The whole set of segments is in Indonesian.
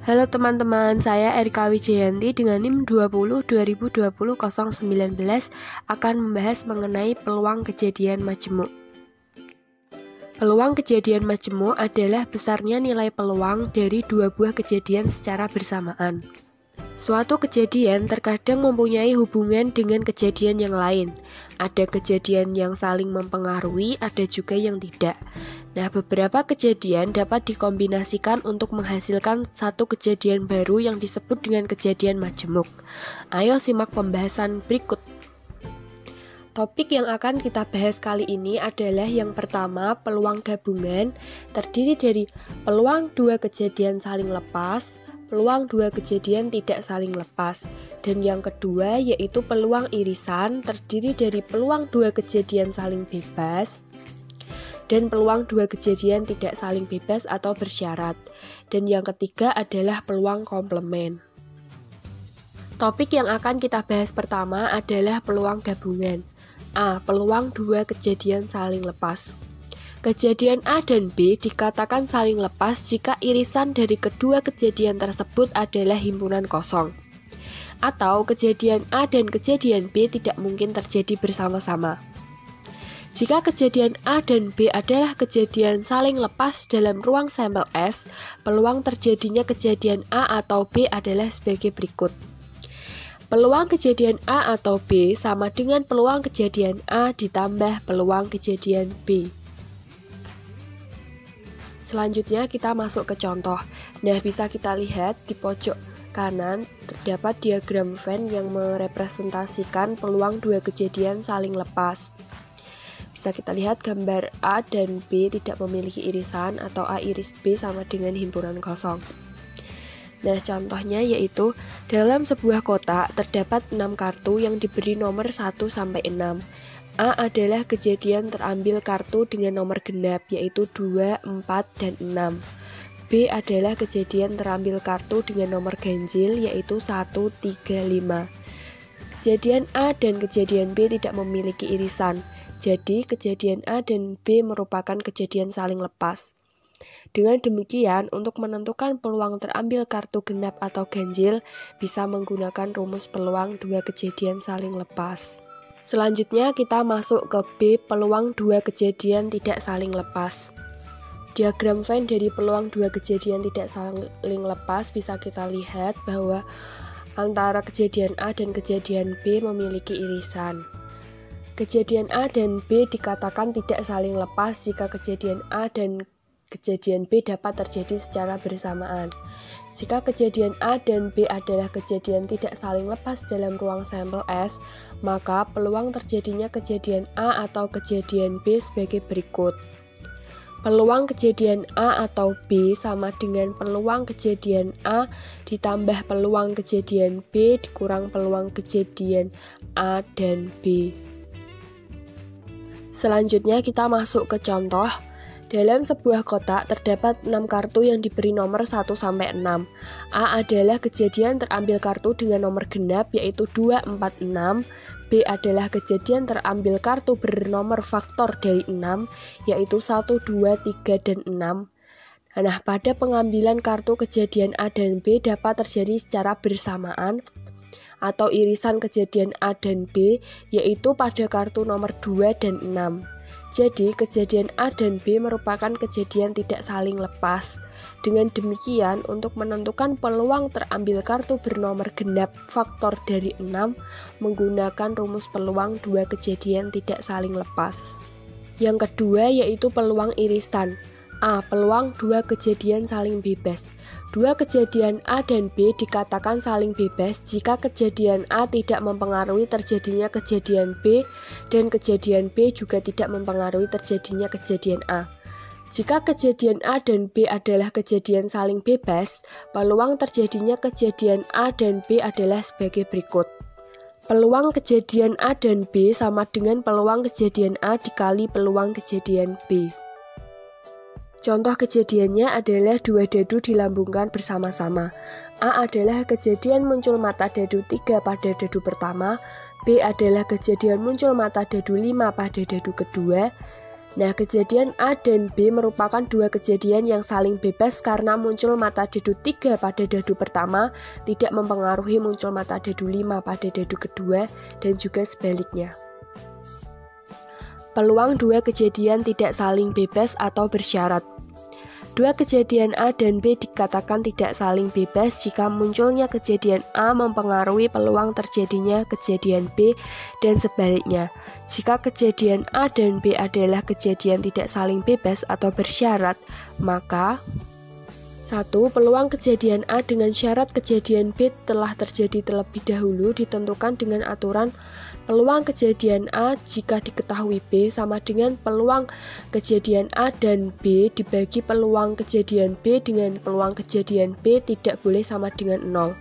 Halo teman-teman, saya Erika Wijayanti dengan NIM 20202019 akan membahas mengenai peluang kejadian majemuk. Peluang kejadian majemuk adalah besarnya nilai peluang dari dua buah kejadian secara bersamaan. Suatu kejadian terkadang mempunyai hubungan dengan kejadian yang lain. Ada kejadian yang saling mempengaruhi, ada juga yang tidak. Nah, beberapa kejadian dapat dikombinasikan untuk menghasilkan satu kejadian baru yang disebut dengan kejadian majemuk. Ayo simak pembahasan berikut. Topik yang akan kita bahas kali ini adalah yang pertama, peluang gabungan, terdiri dari peluang dua kejadian saling lepas, peluang dua kejadian tidak saling lepas, dan yang kedua yaitu peluang irisan, terdiri dari peluang dua kejadian saling bebas, dan peluang dua kejadian tidak saling bebas atau bersyarat, dan yang ketiga adalah peluang komplement. Topik yang akan kita bahas pertama adalah peluang gabungan. A. Peluang dua kejadian saling lepas. Kejadian A dan B dikatakan saling lepas jika irisan dari kedua kejadian tersebut adalah himpunan kosong. Atau kejadian A dan kejadian B tidak mungkin terjadi bersama-sama. Jika kejadian A dan B adalah kejadian saling lepas dalam ruang sampel S, peluang terjadinya kejadian A atau B adalah sebagai berikut. Peluang kejadian A atau B sama dengan peluang kejadian A ditambah peluang kejadian B. Selanjutnya kita masuk ke contoh. Nah, bisa kita lihat di pojok kanan terdapat diagram Venn yang merepresentasikan peluang dua kejadian saling lepas. Bisa kita lihat gambar A dan B tidak memiliki irisan atau A iris B sama dengan himpunan kosong. Nah, contohnya yaitu dalam sebuah kotak terdapat 6 kartu yang diberi nomor 1-6. A adalah kejadian terambil kartu dengan nomor genap yaitu 2, 4, dan 6. B adalah kejadian terambil kartu dengan nomor ganjil yaitu 1, 3, 5. Kejadian A dan kejadian B tidak memiliki irisan. Jadi, kejadian A dan B merupakan kejadian saling lepas. Dengan demikian, untuk menentukan peluang terambil kartu genap atau ganjil, bisa menggunakan rumus peluang dua kejadian saling lepas. Selanjutnya, kita masuk ke B, peluang dua kejadian tidak saling lepas. Diagram Venn dari peluang dua kejadian tidak saling lepas bisa kita lihat bahwa antara kejadian A dan kejadian B memiliki irisan. Kejadian A dan B dikatakan tidak saling lepas jika kejadian A dan kejadian B dapat terjadi secara bersamaan. Jika kejadian A dan B adalah kejadian tidak saling lepas dalam ruang sampel S, maka peluang terjadinya kejadian A atau kejadian B sebagai berikut. Peluang kejadian A atau B sama dengan peluang kejadian A ditambah peluang kejadian B dikurang peluang kejadian A dan B. Selanjutnya kita masuk ke contoh. Dalam sebuah kotak terdapat 6 kartu yang diberi nomor 1-6. A adalah kejadian terambil kartu dengan nomor genap yaitu 2, 4, 6. B adalah kejadian terambil kartu bernomor faktor dari 6 yaitu 1, 2, 3, dan 6. Nah, pada pengambilan kartu kejadian A dan B dapat terjadi secara bersamaan atau irisan kejadian A dan B yaitu pada kartu nomor 2 dan 6. Jadi, kejadian A dan B merupakan kejadian tidak saling lepas. Dengan demikian, untuk menentukan peluang terambil kartu bernomor genap faktor dari 6 menggunakan rumus peluang dua kejadian tidak saling lepas. Yang kedua yaitu peluang irisan. A. Peluang dua kejadian saling bebas. Dua kejadian A dan B dikatakan saling bebas jika kejadian A tidak mempengaruhi terjadinya kejadian B dan kejadian B juga tidak mempengaruhi terjadinya kejadian A. Jika kejadian A dan B adalah kejadian saling bebas, peluang terjadinya kejadian A dan B adalah sebagai berikut. Peluang kejadian A dan B sama dengan peluang kejadian A dikali peluang kejadian B. Contoh kejadiannya adalah dua dadu dilambungkan bersama-sama. A adalah kejadian muncul mata dadu 3 pada dadu pertama, B adalah kejadian muncul mata dadu 5 pada dadu kedua, Nah, kejadian A dan B merupakan dua kejadian yang saling bebas karena muncul mata dadu 3 pada dadu pertama tidak mempengaruhi muncul mata dadu 5 pada dadu kedua dan juga sebaliknya. Peluang dua kejadian tidak saling bebas atau bersyarat. Dua kejadian A dan B dikatakan tidak saling bebas jika munculnya kejadian A mempengaruhi peluang terjadinya kejadian B dan sebaliknya. Jika kejadian A dan B adalah kejadian tidak saling bebas atau bersyarat, maka 1. Peluang kejadian A dengan syarat kejadian B telah terjadi terlebih dahulu ditentukan dengan aturan peluang kejadian A jika diketahui B sama dengan peluang kejadian A dan B dibagi peluang kejadian B dengan peluang kejadian B tidak boleh sama dengan 0.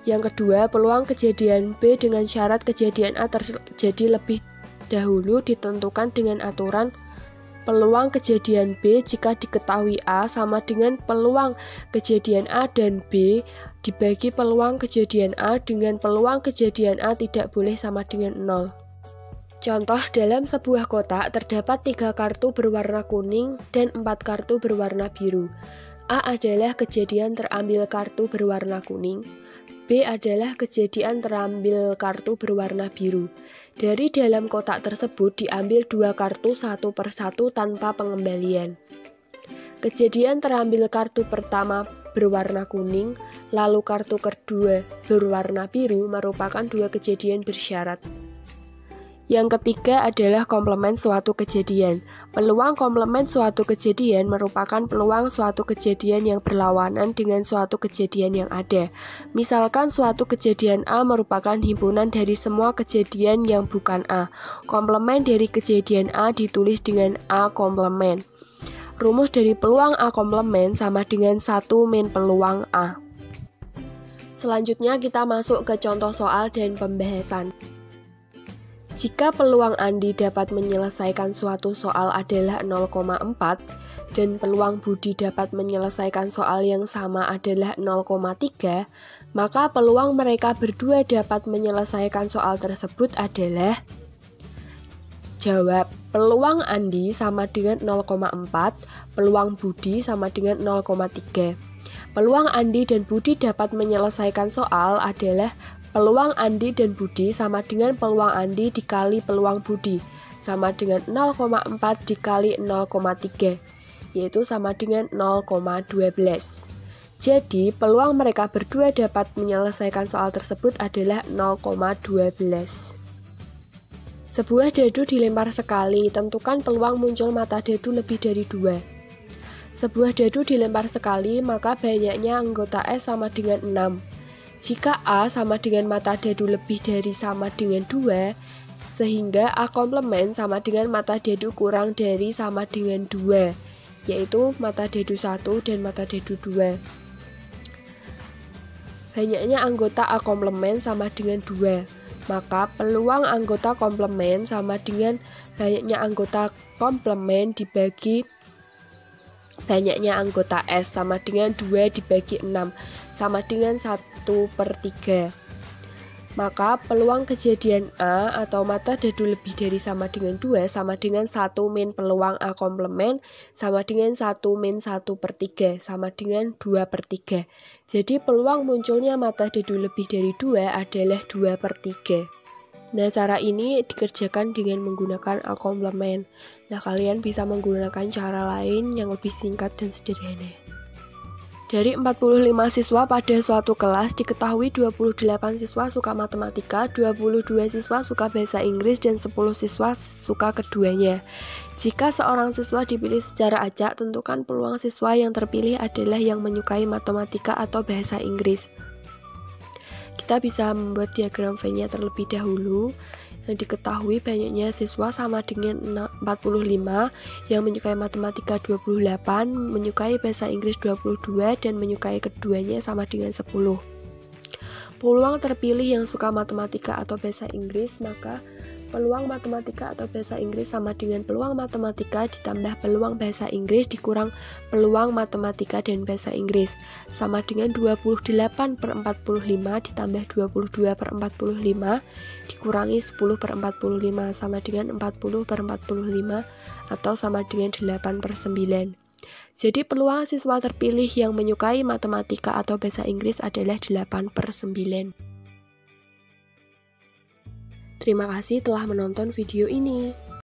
Yang kedua, peluang kejadian B dengan syarat kejadian A terjadi lebih dahulu ditentukan dengan aturan peluang kejadian B jika diketahui A sama dengan peluang kejadian A dan B dibagi peluang kejadian A dengan peluang kejadian A tidak boleh sama dengan 0. Contoh, dalam sebuah kotak terdapat 3 kartu berwarna kuning dan 4 kartu berwarna biru. A adalah kejadian terambil kartu berwarna kuning. B adalah kejadian terambil kartu berwarna biru. Dari dalam kotak tersebut diambil 2 kartu satu per satu tanpa pengembalian. Kejadian terambil kartu pertama berwarna kuning, lalu kartu kedua berwarna biru merupakan 2 kejadian bersyarat. Yang ketiga adalah komplement suatu kejadian. Peluang komplement suatu kejadian merupakan peluang suatu kejadian yang berlawanan dengan suatu kejadian yang ada. Misalkan suatu kejadian A merupakan himpunan dari semua kejadian yang bukan A. Komplement dari kejadian A ditulis dengan A komplement. Rumus dari peluang A komplement sama dengan 1 min peluang A. Selanjutnya kita masuk ke contoh soal dan pembahasan. Jika peluang Andi dapat menyelesaikan suatu soal adalah 0,4 dan peluang Budi dapat menyelesaikan soal yang sama adalah 0,3, maka peluang mereka berdua dapat menyelesaikan soal tersebut adalah. Jawab, peluang Andi sama dengan 0,4, peluang Budi sama dengan 0,3. Peluang Andi dan Budi dapat menyelesaikan soal adalah peluang Andi dan Budi sama dengan peluang Andi dikali peluang Budi sama dengan 0,4 dikali 0,3 yaitu sama dengan 0,12. Jadi peluang mereka berdua dapat menyelesaikan soal tersebut adalah 0,12. Sebuah dadu dilempar sekali, tentukan peluang muncul mata dadu lebih dari 2. Sebuah dadu dilempar sekali, maka banyaknya anggota S sama dengan 6. Jika A sama dengan mata dadu lebih dari sama dengan 2, sehingga A komplement sama dengan mata dadu kurang dari sama dengan 2, yaitu mata dadu 1 dan mata dadu 2. Banyaknya anggota A komplement sama dengan 2, maka peluang anggota komplement sama dengan banyaknya anggota komplement dibagi banyaknya anggota S sama dengan 2 dibagi 6 sama dengan 1/3. Maka peluang kejadian A atau mata dadu lebih dari sama dengan 2 sama dengan 1 min peluang A komplement sama dengan 1 min 1/3 sama dengan 2/3. Jadi peluang munculnya mata dadu lebih dari 2 adalah 2/3. Nah, cara ini dikerjakan dengan menggunakan A komplement. Nah, kalian bisa menggunakan cara lain yang lebih singkat dan sederhana. Dari 45 siswa pada suatu kelas diketahui 28 siswa suka matematika, 22 siswa suka bahasa Inggris, dan 10 siswa suka keduanya. Jika seorang siswa dipilih secara acak, tentukan peluang siswa yang terpilih adalah yang menyukai matematika atau bahasa Inggris. Kita bisa membuat diagram Venn-nya terlebih dahulu. Yang diketahui banyaknya siswa sama dengan 45, yang menyukai matematika 28, menyukai bahasa Inggris 22, dan menyukai keduanya sama dengan 10. Peluang terpilih yang suka matematika atau bahasa Inggris, maka Peluang matematika atau bahasa Inggris sama dengan peluang matematika ditambah peluang bahasa Inggris dikurang peluang matematika dan bahasa Inggris, sama dengan 28/45 ditambah 22/45 dikurangi 10/45 sama dengan 40/45 atau sama dengan 8/9. Jadi peluang siswa terpilih yang menyukai matematika atau bahasa Inggris adalah 8/9. Terima kasih telah menonton video ini.